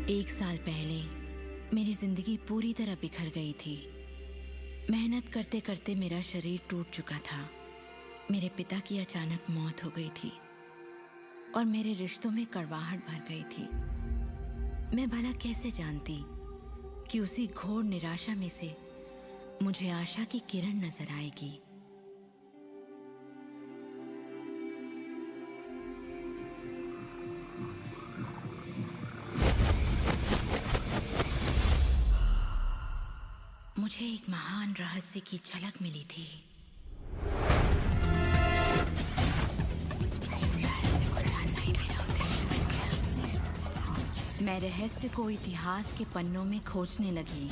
1 साल पहले मेरी जिंदगी पूरी तरह बिखर गई थी। मेहनत करते करते मेरा शरीर टूट चुका था। मेरे पिता की अचानक मौत हो गई थी और मेरे रिश्तों में कड़वाहट भर गई थी। मैं भला कैसे जानती कि उसी घोर निराशा में से मुझे आशा की किरण नजर आएगी। मुझे एक महान रहस्य की झलक मिली थी। मैं रहस्य को इतिहास के पन्नों में खोजने लगी।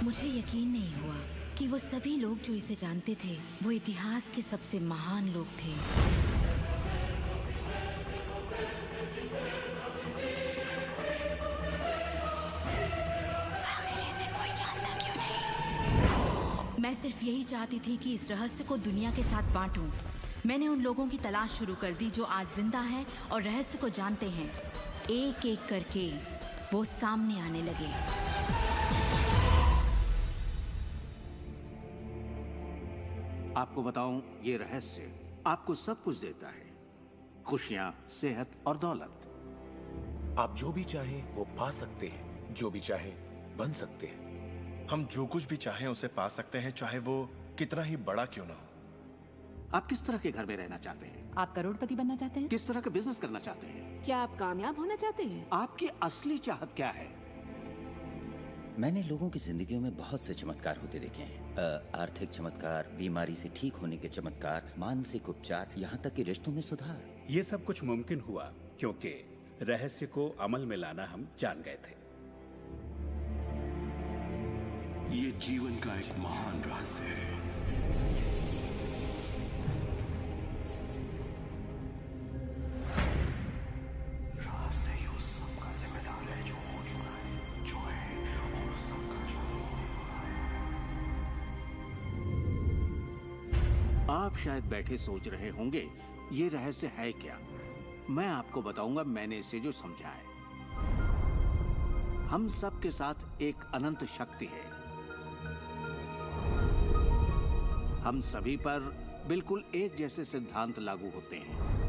मुझे यकीन नहीं हुआ कि वो सभी लोग जो इसे जानते थे वो इतिहास के सबसे महान लोग थे। आखिर इसे कोई जानता क्यों नहीं? मैं सिर्फ यही चाहती थी कि इस रहस्य को दुनिया के साथ बांटूं। मैंने उन लोगों की तलाश शुरू कर दी जो आज जिंदा हैं और रहस्य को जानते हैं। एक एक करके वो सामने आने लगे। आपको बताऊं, ये रहस्य आपको सब कुछ देता है, खुशियां, सेहत और दौलत। आप जो भी चाहें वो पा सकते हैं, जो भी चाहें बन सकते हैं। हम जो कुछ भी चाहें उसे पा सकते हैं, चाहे वो कितना ही बड़ा क्यों ना हो। आप किस तरह के घर में रहना चाहते हैं? आप करोड़पति बनना चाहते हैं? किस तरह का बिजनेस करना चाहते हैं? क्या आप कामयाब होना चाहते हैं? आपकी असली चाहत क्या है? मैंने लोगों की जिंदगियों में बहुत से चमत्कार होते देखे हैं। आर्थिक चमत्कार, बीमारी से ठीक होने के चमत्कार, मानसिक उपचार, यहाँ तक कि रिश्तों में सुधार। ये सब कुछ मुमकिन हुआ क्योंकि रहस्य को अमल में लाना हम जान गए थे। ये जीवन का एक महान रहस्य है। रहस्य ही उस सब का जिम्मेदार है जो हो चुका है, जो है और उस सब का जो होने वाला है। आप शायद बैठे सोच रहे होंगे ये रहस्य है क्या। मैं आपको बताऊंगा मैंने इसे जो समझा है। हम सब के साथ एक अनंत शक्ति है। हम सभी पर बिल्कुल एक जैसे सिद्धांत लागू होते हैं।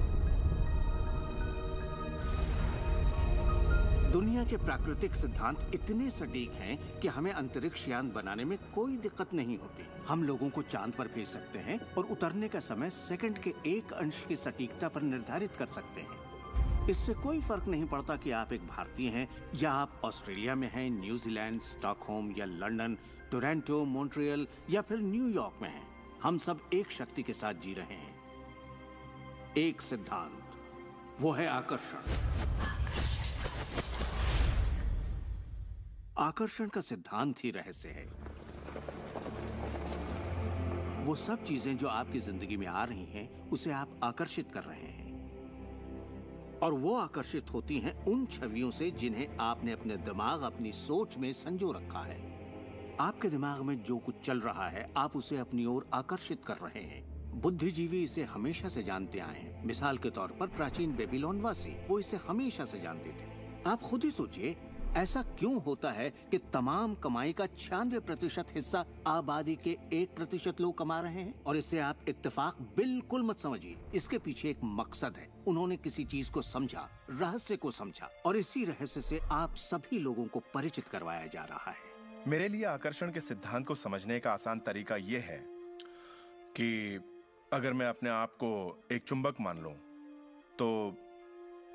दुनिया के प्राकृतिक सिद्धांत इतने सटीक हैं कि हमें अंतरिक्ष यान बनाने में कोई दिक्कत नहीं होती। हम लोगों को चांद पर भेज सकते हैं और उतरने का समय सेकंड के 1 अंश की सटीकता पर निर्धारित कर सकते हैं। इससे कोई फर्क नहीं पड़ता कि आप एक भारतीय हैं या आप ऑस्ट्रेलिया में हैं, न्यूजीलैंड, स्टॉकहोम या लंदन, टोरंटो, मॉन्ट्रियल या फिर न्यूयॉर्क में हैं। हम सब एक शक्ति के साथ जी रहे हैं, एक सिद्धांत, वो है आकर्षण। आकर्षण का सिद्धांत ही रहस्य है। वो सब चीजें जो आपकी जिंदगी में आ रही हैं, उसे आप आकर्षित कर रहे हैं और वो आकर्षित होती हैं उन छवियों से जिन्हें आपने अपने दिमाग, अपनी सोच में संजो रखा है। आपके दिमाग में जो कुछ चल रहा है, आप उसे अपनी ओर आकर्षित कर रहे हैं। बुद्धिजीवी इसे हमेशा से जानते आए हैं। मिसाल के तौर पर प्राचीन बेबीलोन वासी, वो इसे हमेशा से जानते थे। आप खुद ही सोचिए, ऐसा क्यों होता है कि तमाम कमाई का 96% हिस्सा आबादी के 1% लोग कमा रहे हैं? और इससे आप इत्तेफाक बिल्कुल मत समझिए। इसके पीछे एक मकसद है। उन्होंने किसी चीज को समझा, रहस्य को समझा, और इसी रहस्य से आप सभी लोगों को परिचित करवाया जा रहा है। मेरे लिए आकर्षण के सिद्धांत को समझने का आसान तरीका यह है कि अगर मैं अपने आप को एक चुंबक मान लूं, तो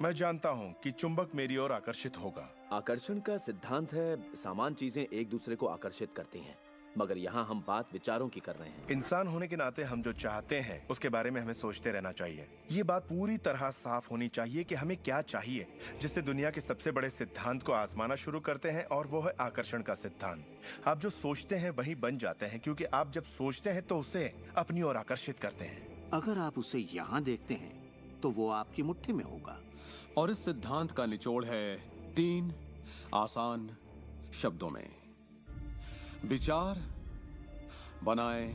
मैं जानता हूं कि चुंबक मेरी ओर आकर्षित होगा। आकर्षण का सिद्धांत है समान चीजें एक दूसरे को आकर्षित करती हैं, मगर यहाँ हम बात विचारों की कर रहे हैं। इंसान होने के नाते हम जो चाहते हैं उसके बारे में हमें सोचते रहना चाहिए। ये बात पूरी तरह साफ होनी चाहिए कि हमें क्या चाहिए, जिससे दुनिया के सबसे बड़े सिद्धांत को आजमाना शुरू करते हैं, और वो है आकर्षण का सिद्धांत। आप जो सोचते हैं वही बन जाते हैं, क्योंकि आप जब सोचते हैं तो उसे अपनी ओर आकर्षित करते हैं। अगर आप उसे यहाँ देखते हैं तो वो आपकी मुट्ठी में होगा। और इस सिद्धांत का निचोड़ है 3 आसान शब्दों में: विचार बनाए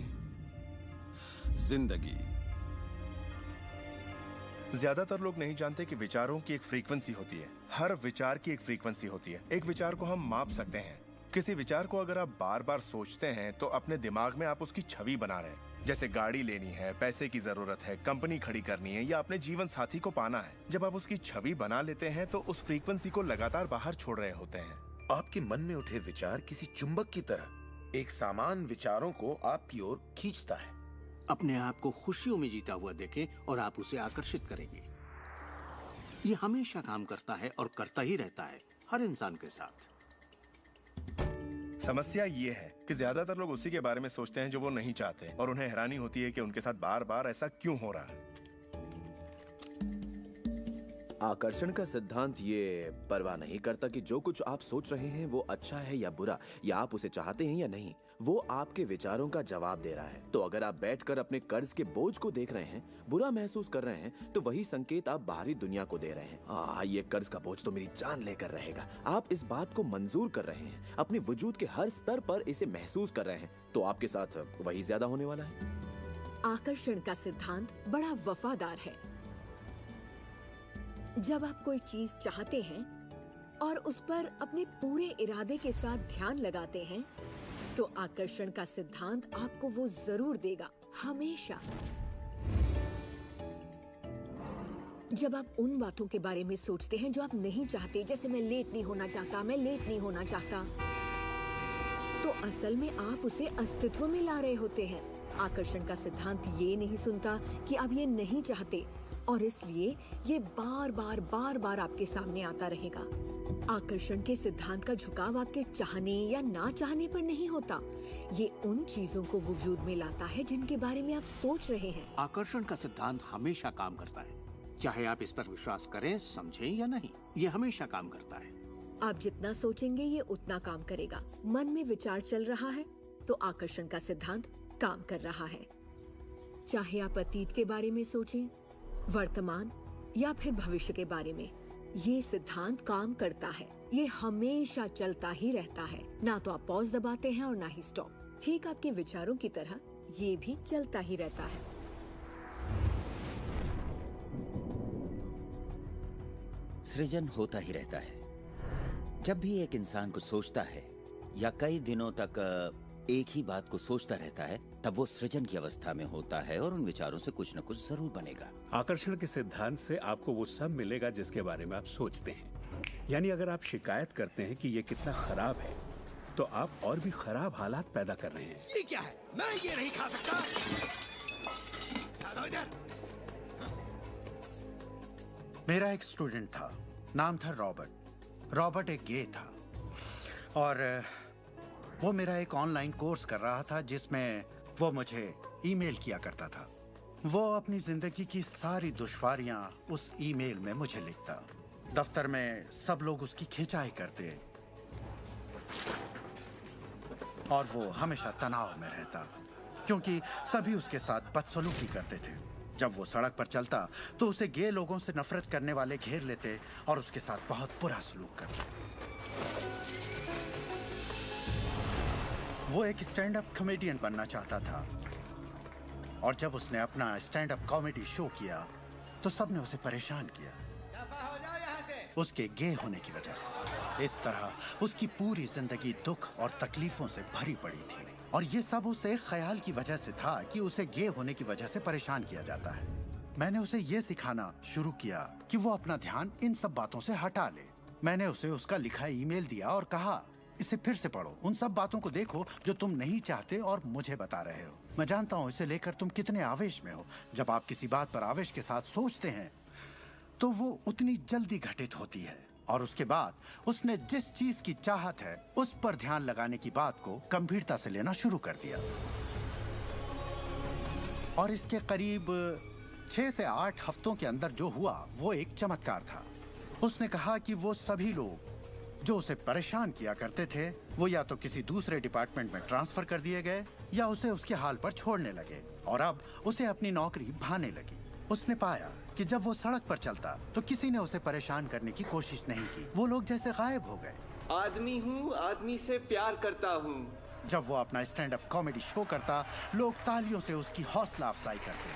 जिंदगी। ज्यादातर लोग नहीं जानते कि विचारों की एक फ्रीक्वेंसी होती है। हर विचार की एक फ्रीक्वेंसी होती है। एक विचार को हम माप सकते हैं। किसी विचार को अगर आप बार बार सोचते हैं तो अपने दिमाग में आप उसकी छवि बना रहे हैं। जैसे गाड़ी लेनी है, पैसे की जरूरत है, कंपनी खड़ी करनी है, या अपने जीवन साथी को पाना है। जब आप उसकी छवि बना लेते हैं तो उस फ्रीक्वेंसी को लगातार बाहर छोड़ रहे होते हैं। आपके मन में उठे विचार किसी चुंबक की तरह एक सामान विचारों को आपकी ओर खींचता है। अपने आप को खुशियों में जीता हुआ देखें और आप उसे आकर्षित करेंगे। ये हमेशा काम करता है और करता ही रहता है, हर इंसान के साथ। समस्या ये है कि ज्यादातर लोग उसी के बारे में सोचते हैं जो वो नहीं चाहते, और उन्हें हैरानी होती है कि उनके साथ बार बार ऐसा क्यों हो रहा है। आकर्षण का सिद्धांत ये परवाह नहीं करता कि जो कुछ आप सोच रहे हैं वो अच्छा है या बुरा, या आप उसे चाहते हैं या नहीं। वो आपके विचारों का जवाब दे रहा है। तो अगर आप बैठकर अपने कर्ज के बोझ को देख रहे हैं, बुरा महसूस कर रहे हैं, तो वही संकेत आप बाहरी दुनिया को दे रहे हैं। ये कर्ज का बोझ तो मेरी जान लेकर रहेगा। आप इस बात को मंजूर कर रहे हैं, अपने वजूद के हर स्तर पर इसे महसूस कर रहे हैं, तो आपके साथ वही ज्यादा होने वाला है। आकर्षण का सिद्धांत बड़ा वफादार है। जब आप कोई चीज चाहते हैं और उस पर अपने पूरे इरादे के साथ ध्यान लगाते हैं, तो आकर्षण का सिद्धांत आपको वो जरूर देगा, हमेशा। जब आप उन बातों के बारे में सोचते हैं जो आप नहीं चाहते, जैसे मैं लेट नहीं होना चाहता, मैं लेट नहीं होना चाहता, तो असल में आप उसे अस्तित्व में ला रहे होते हैं। आकर्षण का सिद्धांत ये नहीं सुनता कि आप ये नहीं चाहते, और इसलिए ये बार बार आपके सामने आता रहेगा। आकर्षण के सिद्धांत का झुकाव आपके चाहने या ना चाहने पर नहीं होता। ये उन चीजों को वजूद में लाता है जिनके बारे में आप सोच रहे हैं। आकर्षण का सिद्धांत हमेशा काम करता है, चाहे आप इस पर विश्वास करें, समझें या नहीं। ये हमेशा काम करता है। आप जितना सोचेंगे ये उतना काम करेगा। मन में विचार चल रहा है तो आकर्षण का सिद्धांत काम कर रहा है। चाहे आप अतीत के बारे में सोचें, वर्तमान या फिर भविष्य के बारे में, ये सिद्धांत काम करता है। ये हमेशा चलता ही रहता है। ना तो आप पॉज दबाते हैं और ना ही स्टॉप। ठीक आपके विचारों की तरह ये भी चलता ही रहता है। सृजन होता ही रहता है। जब भी एक इंसान को सोचता है या कई दिनों तक एक ही बात को सोचता रहता है, तब वो सृजन की अवस्था में होता है और उन विचारों से कुछ न कुछ जरूर बनेगा। आकर्षण के सिद्धांत से आपको वो सब मिलेगा जिसके बारे में आप सोचते हैं। यानी अगर आप शिकायत करते हैं कि ये कितना खराब है, तो आप और भी खराब हालात पैदा कर रहे हैं। ये क्या है? मैं ये नहीं खा सकता। मेरा एक स्टूडेंट था, नाम था रॉबर्ट। रॉबर्ट एक गे था और वो मेरा एक ऑनलाइन कोर्स कर रहा था जिसमें वो मुझे ईमेल किया करता था। वो अपनी जिंदगी की सारी दुश्वारियां उस ईमेल में मुझे लिखता। दफ्तर में सब लोग उसकी खिंचाई करते और वो हमेशा तनाव में रहता क्योंकि सभी उसके साथ बदसलूकी करते थे। जब वो सड़क पर चलता तो उसे गे लोगों से नफरत करने वाले घेर लेते और उसके साथ बहुत बुरा सलूक करते। वो एक स्टैंड अप कॉमेडियन बनना चाहता था और जब उसने अपना स्टैंड अप कॉमेडी शो किया तो सबने उसे परेशान किया, उसके गे होने की वजह से। इस तरह उसकी पूरी जिंदगी दुख और तकलीफों से भरी पड़ी थी, और ये सब उसे ख्याल की वजह से था कि उसे गे होने की वजह से परेशान किया जाता है। मैंने उसे ये सिखाना शुरू किया कि वो अपना ध्यान इन सब बातों से हटा ले। मैंने उसे उसका लिखा ईमेल दिया और कहा, इसे फिर से पढ़ो, उन सब बातों को देखो जो तुम नहीं चाहते और मुझे बता रहे हो। मैं जानता हूँ इसे लेकर तुम कितने आवेश में हो। जब आप किसी बात पर आवेश के साथ सोचते हैं तो वो उतनी जल्दी घटित होती है। और उसके बाद उसने जिस चीज की चाहत है उस पर ध्यान लगाने की बात को गंभीरता से लेना शुरू कर दिया। और इसके करीब 6 से 8 हफ्तों के अंदर जो हुआ वो एक चमत्कार था। उसने कहा कि वो सभी लोग जो उसे परेशान किया करते थे वो या तो किसी दूसरे डिपार्टमेंट में ट्रांसफर कर दिए गए या उसे उसके हाल पर छोड़ने लगे, और अब उसे अपनी नौकरी भाने लगी। उसने पाया कि जब वो सड़क पर चलता तो किसी ने उसे परेशान करने की कोशिश नहीं की। वो लोग जैसे गायब हो गए। आदमी हूँ, आदमी से प्यार करता हूँ। जब वो अपना स्टैंड अप कॉमेडी शो करता, लोग तालियों से उसकी हौसला अफजाई करते।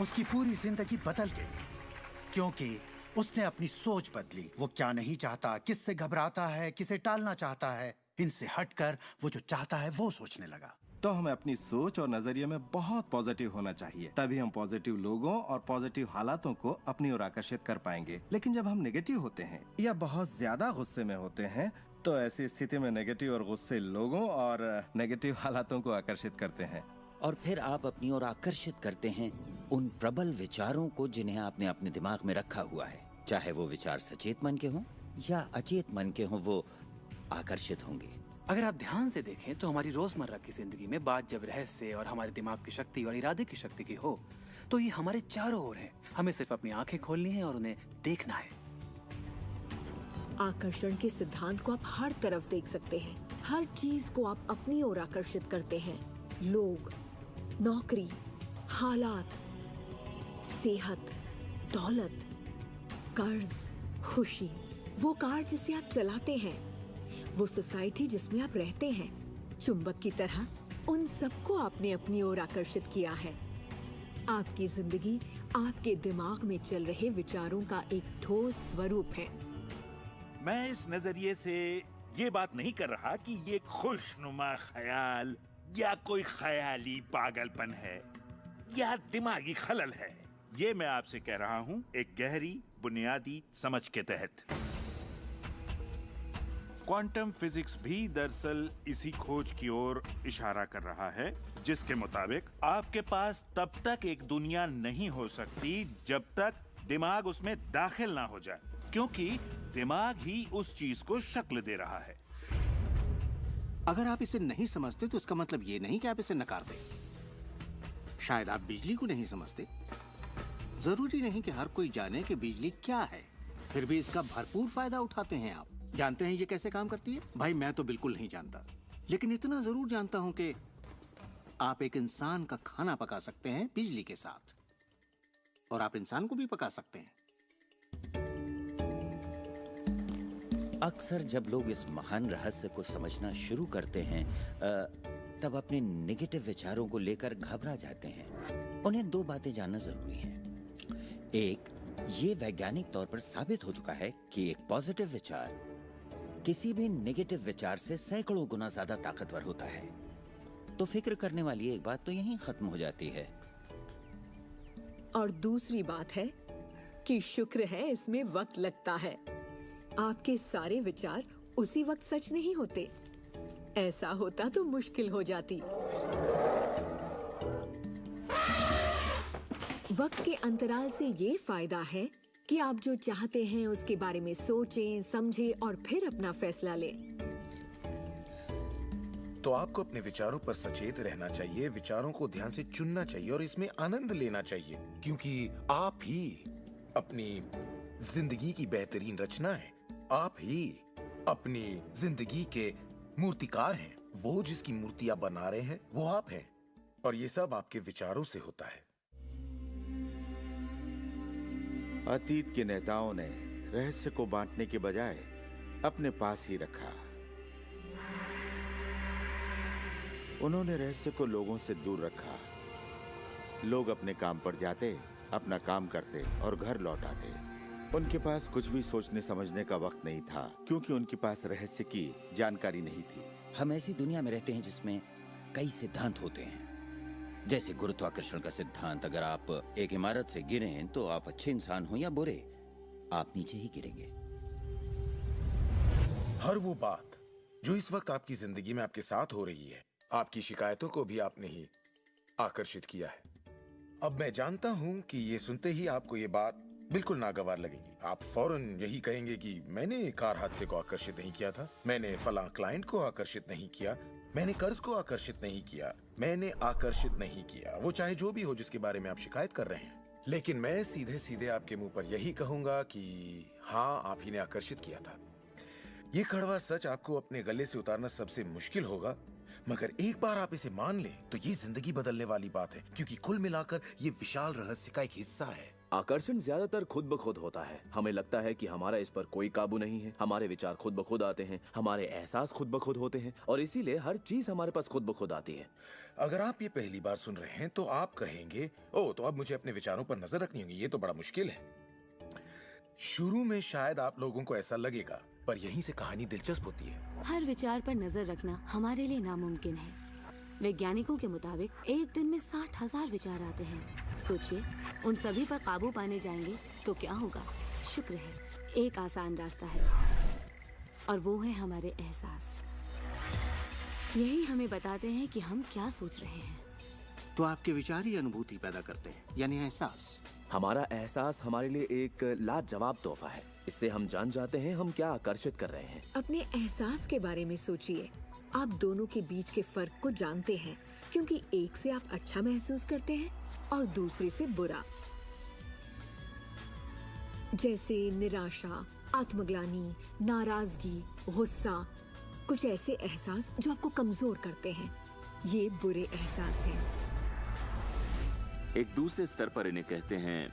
उसकी पूरी जिंदगी बदल गई क्योंकि उसने अपनी सोच बदली। वो क्या नहीं चाहता, किससे घबराता है, किसे टालना चाहता है, इनसे हटकर वो जो चाहता है वो सोचने लगा। तो हमें अपनी सोच और नजरिए में बहुत पॉजिटिव होना चाहिए, तभी हम पॉजिटिव लोगों और पॉजिटिव हालातों को अपनी ओर आकर्षित कर पाएंगे। लेकिन जब हम नेगेटिव होते हैं या बहुत ज्यादा गुस्से में होते हैं तो ऐसी स्थिति में नेगेटिव और गुस्से लोगों और नेगेटिव हालातों को आकर्षित करते हैं, और फिर आप अपनी ओर आकर्षित करते हैं उन प्रबल विचारों को जिन्हें आपने अपने दिमाग में रखा हुआ है। चाहे वो विचार सचेत मन के हों या अचेत मन के हों, वो आकर्षित होंगे। अगर आप ध्यान से देखें तो हमारी रोजमर्रा की जिंदगी में बात जब रहस्य और हमारे दिमाग की शक्ति और इरादे की शक्ति की हो तो ये हमारे चारों ओर है। हमें सिर्फ अपनी आंखें खोलनी है और उन्हें देखना है। आकर्षण के सिद्धांत को आप हर तरफ देख सकते हैं। हर चीज को आप अपनी ओर आकर्षित करते हैं। लोग, नौकरी, हालात, सेहत, दौलत, कर्ज, खुशी, वो कार जिसे आप चलाते हैं, वो सोसाइटी जिसमें आप रहते हैं, चुंबक की तरह उन सबको आपने अपनी ओर आकर्षित किया है। आपकी जिंदगी आपके दिमाग में चल रहे विचारों का एक ठोस स्वरूप है। मैं इस नजरिए से ये बात नहीं कर रहा कि ये खुशनुमा ख्याल या कोई ख्याली पागलपन है या दिमागी खलल है। ये मैं आपसे कह रहा हूँ एक गहरी बुनियादी समझ के तहत। क्वांटम फिजिक्स भी दरअसल इसी खोज की ओर इशारा कर रहा है जिसके मुताबिक आपके पास तब तक एक दुनिया नहीं हो सकती जब तक दिमाग उसमें दाखिल ना हो जाए, क्योंकि दिमाग ही उस चीज को शक्ल दे रहा है। अगर आप इसे नहीं समझते तो इसका मतलब ये नहीं कि आप इसे नकार दें। शायद आप बिजली को नहीं समझते। जरूरी नहीं कि हर कोई जाने कि बिजली क्या है, फिर भी इसका भरपूर फायदा उठाते हैं आप। जानते हैं ये कैसे काम करती है? भाई मैं तो बिल्कुल नहीं जानता, लेकिन इतना जरूर जानता हूं कि आप एक इंसान का खाना पका सकते हैं बिजली के साथ, और आप इंसान को भी पका सकते हैं। अक्सर जब लोग इस महान रहस्य को समझना शुरू करते हैं तब अपने नेगेटिव विचारों को लेकर घबरा जाते हैं। उन्हें दो बातें जानना जरूरी हैं। एक, ये वैज्ञानिक तौर पर साबित हो चुका है कि एक पॉजिटिव विचार किसी भी नेगेटिव विचार से सैकड़ों गुना ज्यादा ताकतवर होता है। तो फिक्र करने वाली एक बात तो यहीं खत्म हो जाती है। और दूसरी बात है कि शुक्र है इसमें वक्त लगता है। आपके सारे विचार उसी वक्त सच नहीं होते। ऐसा होता तो मुश्किल हो जाती। वक्त के अंतराल से ये फायदा है कि आप जो चाहते हैं उसके बारे में सोचें, समझें और फिर अपना फैसला लें। तो आपको अपने विचारों पर सचेत रहना चाहिए, विचारों को ध्यान से चुनना चाहिए और इसमें आनंद लेना चाहिए, क्योंकि आप ही अपनी जिंदगी की बेहतरीन रचना है। आप ही अपनी जिंदगी के मूर्तिकार हैं। वो जिसकी मूर्तियां बना रहे हैं वो आप हैं, और ये सब आपके विचारों से होता है। अतीत के नेताओं ने रहस्य को बांटने के बजाय अपने पास ही रखा। उन्होंने रहस्य को लोगों से दूर रखा। लोग अपने काम पर जाते, अपना काम करते और घर लौट आते। उनके पास कुछ भी सोचने समझने का वक्त नहीं था, क्योंकि उनके पास रहस्य की जानकारी नहीं थी। हम ऐसी दुनिया में रहते हैं जिसमें कई सिद्धांत होते हैं, जैसे गुरुत्वाकर्षण का सिद्धांत। अगर आप एक इमारत से गिरें तो आप अच्छे इंसान हो या बुरे, आप नीचे ही गिरेंगे। हर वो बात जो इस वक्त आपकी जिंदगी में आपके साथ हो रही है, आपकी शिकायतों को भी आपने ही आकर्षित किया है। अब मैं जानता हूं कि ये सुनते ही आपको ये बात बिल्कुल नागवार लगेगी। आप फौरन यही कहेंगे कि मैंने कार हादसे को आकर्षित नहीं किया था, मैंने फलां क्लाइंट को आकर्षित नहीं किया, मैंने कर्ज को आकर्षित नहीं किया, मैंने आकर्षित नहीं किया, वो चाहे जो भी हो जिसके बारे में आप शिकायत कर रहे हैं। लेकिन मैं सीधे सीधे आपके मुंह पर यही कहूंगा कि हाँ, आप ही ने आकर्षित किया था। ये कड़वा सच आपको अपने गले से उतारना सबसे मुश्किल होगा, मगर एक बार आप इसे मान लें तो ये जिंदगी बदलने वाली बात है, क्योंकि कुल मिलाकर ये विशाल रहस्य का एक हिस्सा है। आकर्षण ज्यादातर खुद ब खुद होता है। हमें लगता है कि हमारा इस पर कोई काबू नहीं है, हमारे विचार खुद ब खुद आते हैं, हमारे एहसास खुद ब खुद होते हैं, और इसीलिए हर चीज हमारे पास खुद ब खुद आती है। अगर आप ये पहली बार सुन रहे हैं तो आप कहेंगे, ओह, तो अब मुझे अपने विचारों पर नजर रखनी होगी, ये तो बड़ा मुश्किल है। शुरू में शायद आप लोगों को ऐसा लगेगा, पर यहीं से कहानी दिलचस्प होती है। हर विचार पर नजर रखना हमारे लिए नामुमकिन है। वैज्ञानिकों के मुताबिक एक दिन में 60,000 विचार आते हैं। सोचिए, उन सभी पर काबू पाने जाएंगे तो क्या होगा। शुक्र है एक आसान रास्ता है, और वो है हमारे एहसास। यही हमें बताते हैं कि हम क्या सोच रहे हैं। तो आपके विचार ही अनुभूति पैदा करते हैं, यानी एहसास। हमारा एहसास हमारे लिए एक लाजवाब तोहफा है। इससे हम जान जाते हैं हम क्या आकर्षित कर रहे हैं। अपने एहसास के बारे में सोचिए। आप दोनों के बीच के फर्क को जानते हैं, क्योंकि एक से आप अच्छा महसूस करते हैं और दूसरे से बुरा। जैसे निराशा, आत्मग्लानि, नाराजगी, गुस्सा, कुछ ऐसे एहसास जो आपको कमजोर करते हैं, ये बुरे एहसास हैं। एक दूसरे स्तर पर इन्हें कहते हैं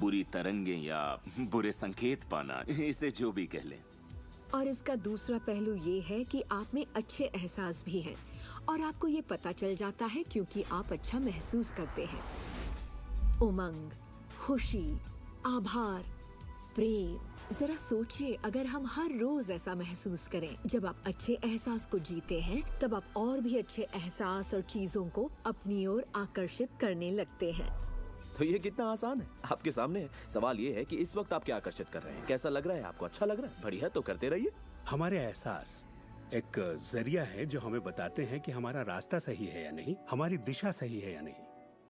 बुरी तरंगें या बुरे संकेत पाना, इसे जो भी कह लें। और इसका दूसरा पहलू ये है कि आप में अच्छे एहसास भी हैं, और आपको ये पता चल जाता है क्योंकि आप अच्छा महसूस करते हैं। उमंग, खुशी, आभार, प्रेम। जरा सोचिए, अगर हम हर रोज ऐसा महसूस करें। जब आप अच्छे एहसास को जीते हैं, तब आप और भी अच्छे एहसास और चीजों को अपनी ओर आकर्षित करने लगते हैं। तो ये कितना आसान है, आपके सामने है। सवाल ये है कि इस वक्त आप क्या आकर्षित कर रहे हैं। कैसा लग रहा है आपको? अच्छा लग रहा है? बढ़िया, तो करते रहिए। हमारे एहसास एक जरिया है जो हमें बताते हैं कि हमारा रास्ता सही है या नहीं, हमारी दिशा सही है या नहीं।